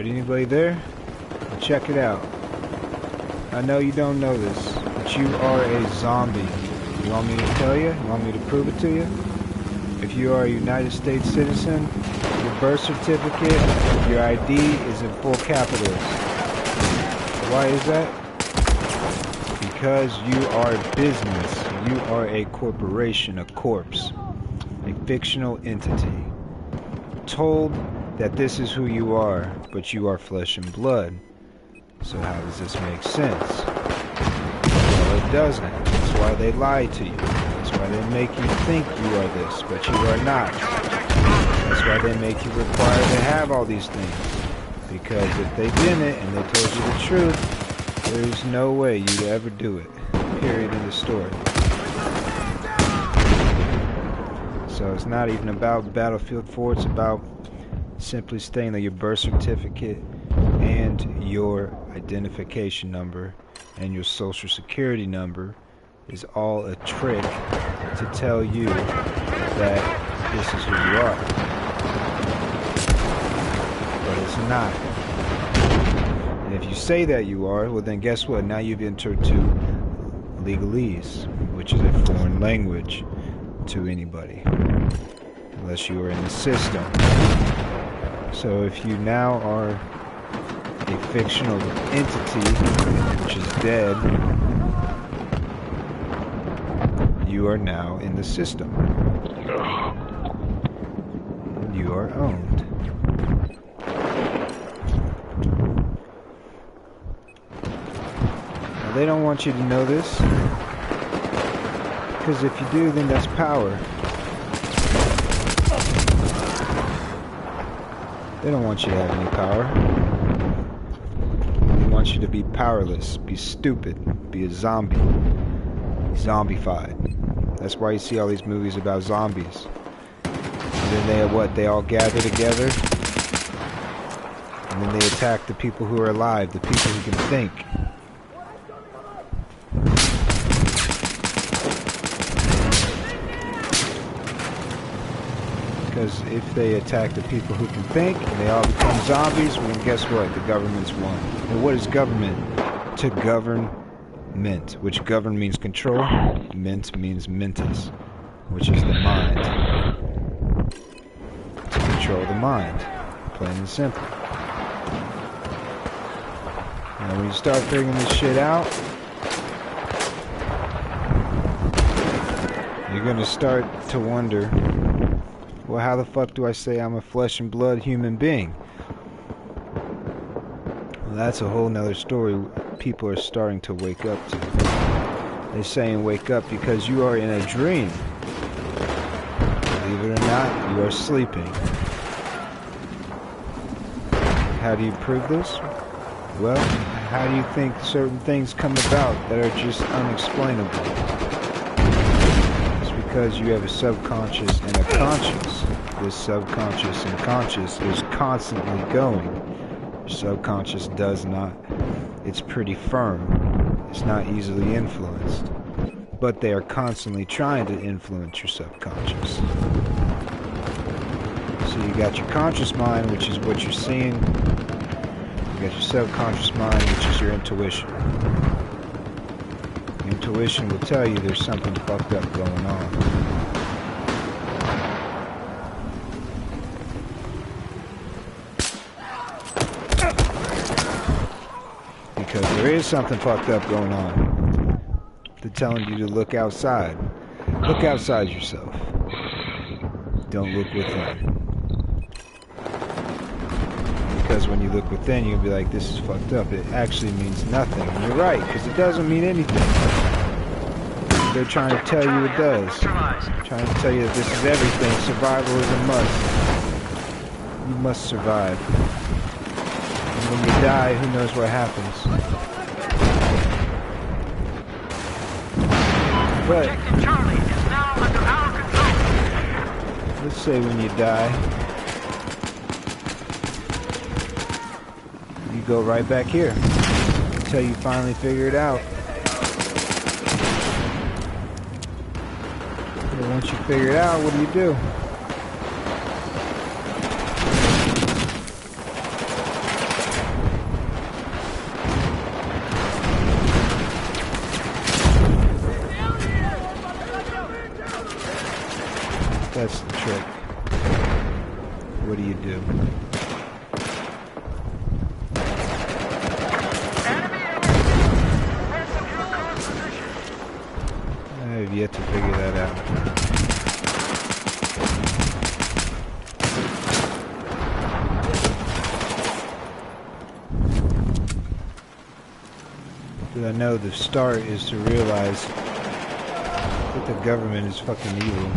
Alright, anybody there? Well, check it out. I know you don't know this, but you are a zombie. You want me to tell you? You want me to prove it to you? If you are a United States citizen, your birth certificate, your ID is in full capitals. Why is that? Because you are a business. You are a corporation, a corpse, a fictional entity. Told that this is who you are, but you are flesh and blood. So how does this make sense? Well, it doesn't. That's why they lie to you. That's why they make you think you are this, but you are not. That's why they make you required to have all these things. Because if they didn't and they told you the truth, there's no way you'd ever do it. Period in the story. So it's not even about Battlefield 4, it's about simply stating that your birth certificate and your identification number and your social security number is all a trick to tell you that this is who you are. But it's not. And if you say that you are, well then guess what? Now you've entered to legalese, which is a foreign language to anybody, unless you are in the system. So if you now are a fictional entity, which is dead, you are now in the system. You are owned. Now, they don't want you to know this, because if you do, then that's power. They don't want you to have any power. They want you to be powerless, be stupid, be a zombie, zombified. That's why you see all these movies about zombies. And then they all gather together, and then they attack the people who are alive, the people who can think. Because if they attack the people who can think and they all become zombies, well then guess what? The government's won. And what is government? To govern ment, which govern means control, ment means mentis, which is the mind. To control the mind, plain and simple. Now when you start figuring this shit out, you're gonna start to wonder, well, how the fuck do I say I'm a flesh and blood human being? Well, that's a whole nother story people are starting to wake up to. They're saying wake up because you are in a dream. Believe it or not, you are sleeping. How do you prove this? Well, how do you think certain things come about that are just unexplainable? Because you have a subconscious and a conscious. This subconscious and conscious is constantly going. Your subconscious does not. It's pretty firm. It's not easily influenced. But they are constantly trying to influence your subconscious. So you got your conscious mind, which is what you're seeing. You got your subconscious mind, which is your intuition. Intuition will tell you there's something fucked up going on. Because there is something fucked up going on. They're telling you to look outside. Look outside yourself. Don't look within. Because when you look within, you'll be like, this is fucked up. It actually means nothing. And you're right, because it doesn't mean anything. They're trying to tell you it does. Trying to tell you that this is everything. Survival is a must. You must survive. And when you die, who knows what happens. But let's say when you die, you go right back here until you finally figure it out. And once you figure it out, what do? trick. What do you do? I have yet to figure that out. But I know the start is to realize that the government is fucking evil.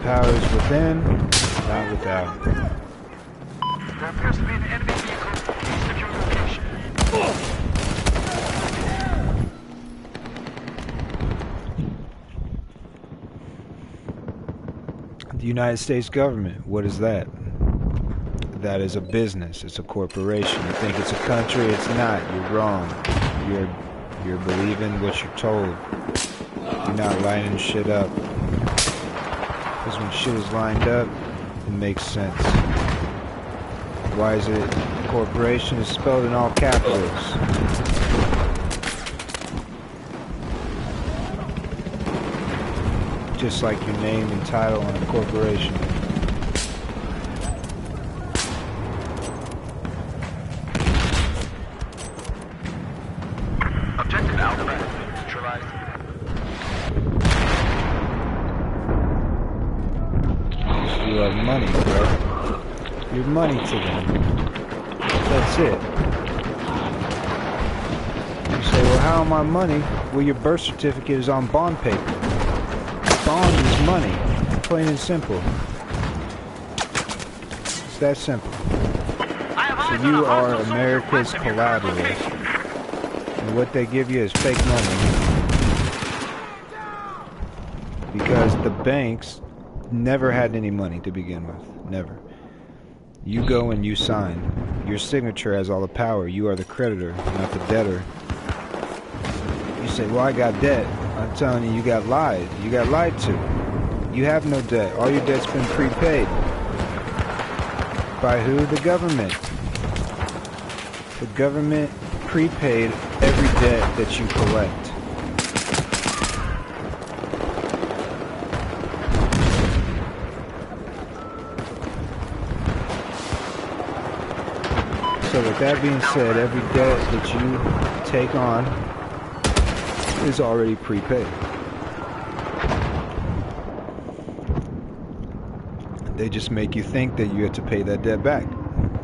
Powers within, not without. There appears to be an enemy vehicle east of your location. The United States government, what is that? That is a business, it's a corporation. You think it's a country, it's not. You're wrong. You're believing what you're told. You're not lining shit up. Because when shit is lined up, it makes sense. Why is it corporation is spelled in all capitals? Just like your name and title on a corporation. Objective Alpha neutralized. You are money, bro. You're money to them. That's it. You say, well, how am I money? Well, your birth certificate is on bond paper. Bond is money. Plain and simple. It's that simple. So you are America's collateral. And what they give you is fake money. Because the banks never had any money to begin with. Never. You go and you sign. Your signature has all the power. You are the creditor, not the debtor. You say, well, I got debt. I'm telling you, you got lied. You got lied to. You have no debt. All your debt's been prepaid. By who? The government. The government prepaid every debt that you collect. So with that being said, every debt that you take on is already prepaid. They just make you think that you have to pay that debt back.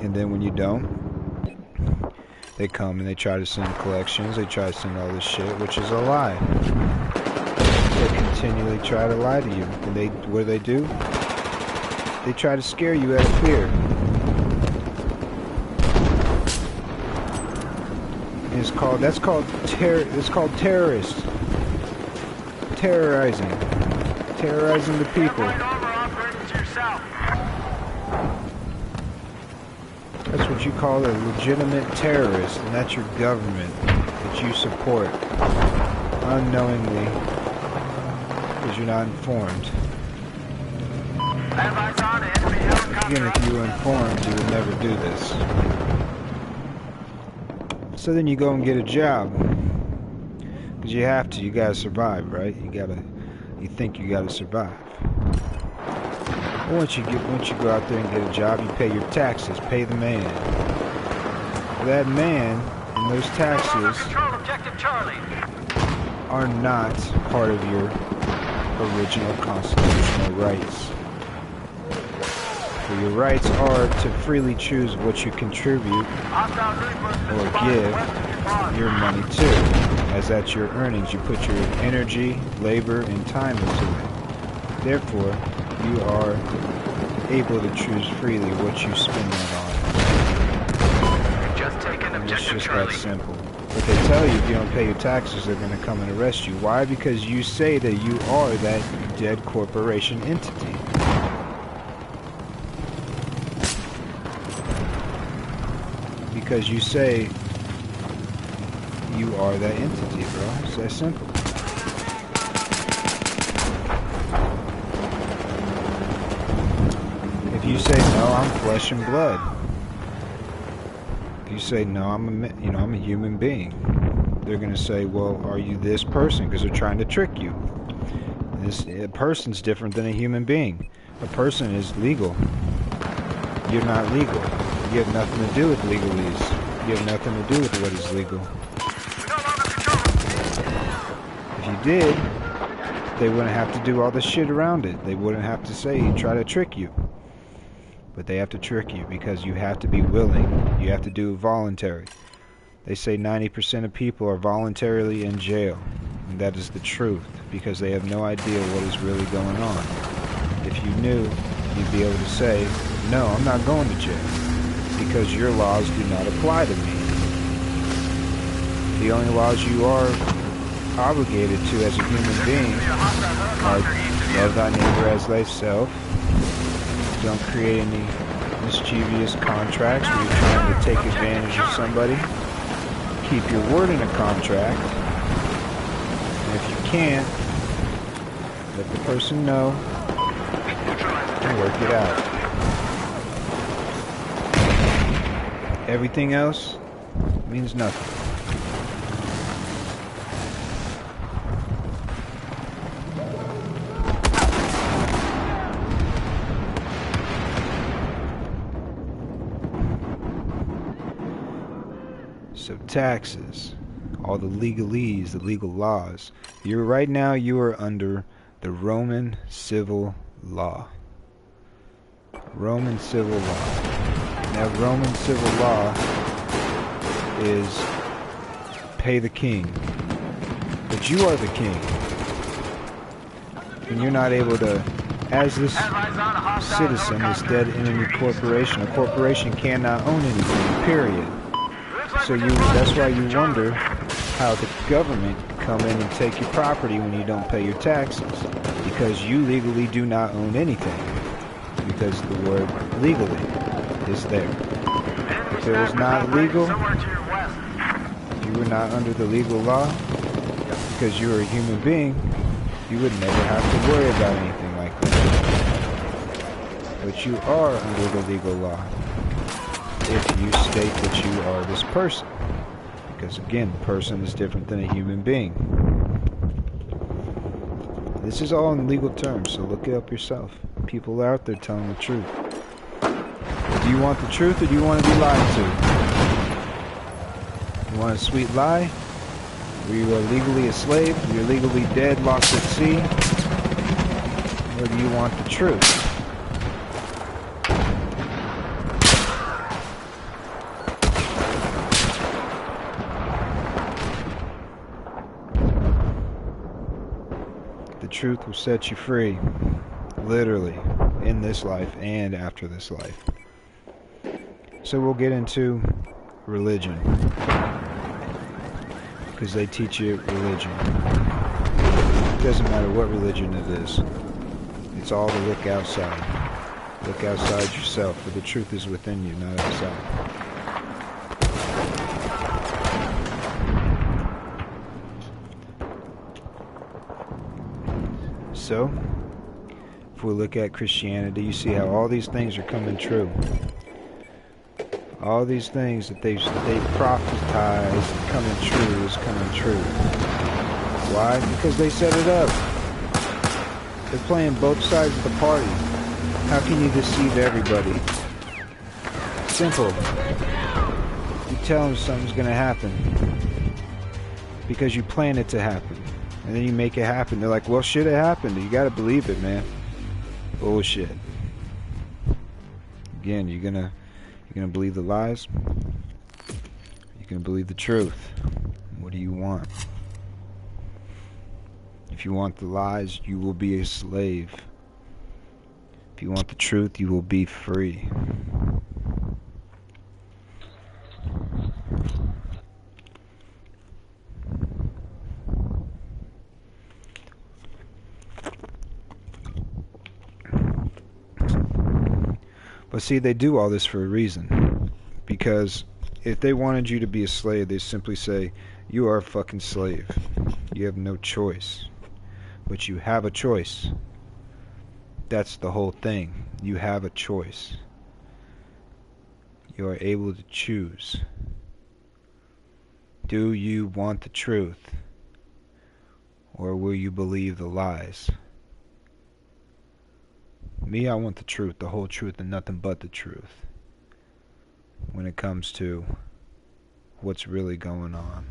And then when you don't, they come and they try to send collections, they try to send all this shit, which is a lie. They continually try to lie to you. And what do? They try to scare you out of fear. That's called terrorists. Terrorizing the people. That's what you call a legitimate terrorist, and that's your government that you support unknowingly because you're not informed. Again, if you were informed, you would never do this. So then you go and get a job, because you have to. You gotta survive, right? You think you gotta survive. Once you go out there and get a job, you pay your taxes, pay the man. That man and those taxes are not part of your original constitutional rights. So your rights are to freely choose what you contribute or give your money to, as that's your earnings. You put your energy, labor, and time into it. Therefore, you are able to choose freely what you spend it on. Just take an And it's objective, just Charlie. that simple. But they tell you if you don't pay your taxes, they're going to come and arrest you. Why? Because you say that you are that dead corporation entity. Because you say you are that entity, bro. It's that simple. If you say no, I'm flesh and blood. If you say no, I'm a human being. They're gonna say, well, are you this person? Because they're trying to trick you. A person's different than a human being. A person is legal. You're not legal. You have nothing to do with legalese. You have nothing to do with what is legal. If you did, they wouldn't have to do all the shit around it. They wouldn't have to say, try to trick you. But they have to trick you because you have to be willing. You have to do it voluntary. They say 90% of people are voluntarily in jail. And that is the truth because they have no idea what is really going on. If you knew, you'd be able to say, no, I'm not going to jail because your laws do not apply to me. The only laws you are obligated to as a human being are love thy neighbor as thyself. Don't create any mischievous contracts where you're trying to take advantage of somebody. Keep your word in a contract. And if you can't, let the person know and work it out. Everything else means nothing. So taxes, all the legalese, the legal laws. Right now you are under the Roman civil law. Roman civil law. Now Roman civil law is pay the king. But you are the king. And you're not able to, as this citizen, this dead enemy corporation, a corporation cannot own anything, period. So that's why you wonder how the government can come in and take your property when you don't pay your taxes. Because you legally do not own anything. Because the word legally is there. If it was not legal, you were not under the legal law, because you were a human being, you would never have to worry about anything like that. But you are under the legal law if you state that you are this person. Because again, person is different than a human being. This is all in legal terms, so look it up yourself. People are out there telling the truth. Do you want the truth or do you want to be lied to? You want a sweet lie? Where you are legally a slave, you're legally dead, lost at sea? Or do you want the truth? The truth will set you free. Literally. In this life and after this life. So we'll get into religion. Because they teach you religion. It doesn't matter what religion it is. It's all to look outside. Look outside yourself, for the truth is within you, not outside. So, if we look at Christianity, you see how all these things are coming true. All these things that they prophesied coming true is coming true. Why? Because they set it up. They're playing both sides of the party. How can you deceive everybody? Simple. You tell them something's going to happen. Because you plan it to happen. And then you make it happen. They're like, well, shit, it happened. You got to believe it, man. Bullshit. Again, you're gonna believe the lies? You're gonna believe the truth. What do you want? If you want the lies, you will be a slave. If you want the truth, you will be free. But see, they do all this for a reason. Because if they wanted you to be a slave, they simply say, you are a fucking slave. You have no choice. But you have a choice. That's the whole thing. You have a choice. You are able to choose. Do you want the truth? Or will you believe the lies? Me, I want the truth, the whole truth, and nothing but the truth. When it comes to what's really going on.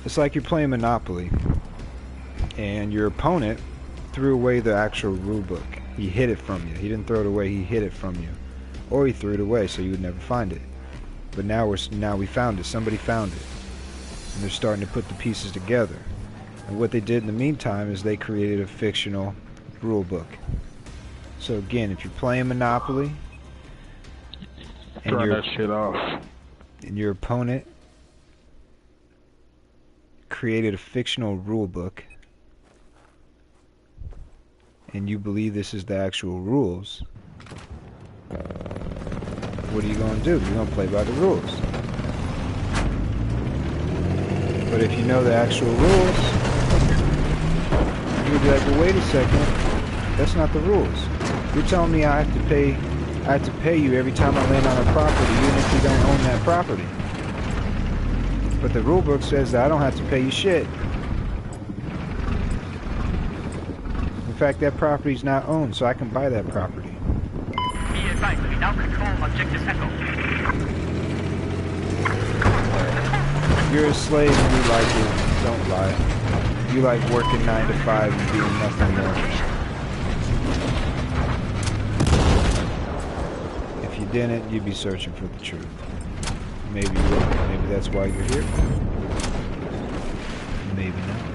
It's like you're playing Monopoly, and your opponent threw away the actual rule book. He hid it from you. He didn't throw it away, he hid it from you. Or he threw it away so you would never find it. But now we found it. Somebody found it. And they're starting to put the pieces together. And what they did in the meantime is they created a fictional rule book. So again, if you're playing Monopoly and turn that shit off. And your opponent created a fictional rule book and you believe this is the actual rules, what are you going to do? You're going to play by the rules. But if you know the actual rules, you'll be like, well, wait a second, that's not the rules. You're telling me I have to pay you every time I land on a property, even if you don't own that property. But the rule book says that I don't have to pay you shit. In fact, that property's not owned, so I can buy that property. Be advised, we now control Objective Echo. You're a slave and you like it. Don't lie. You like working 9 to 5 and doing nothing more. If you didn't, you'd be searching for the truth. Maybe you would. Maybe that's why you're here. Maybe not.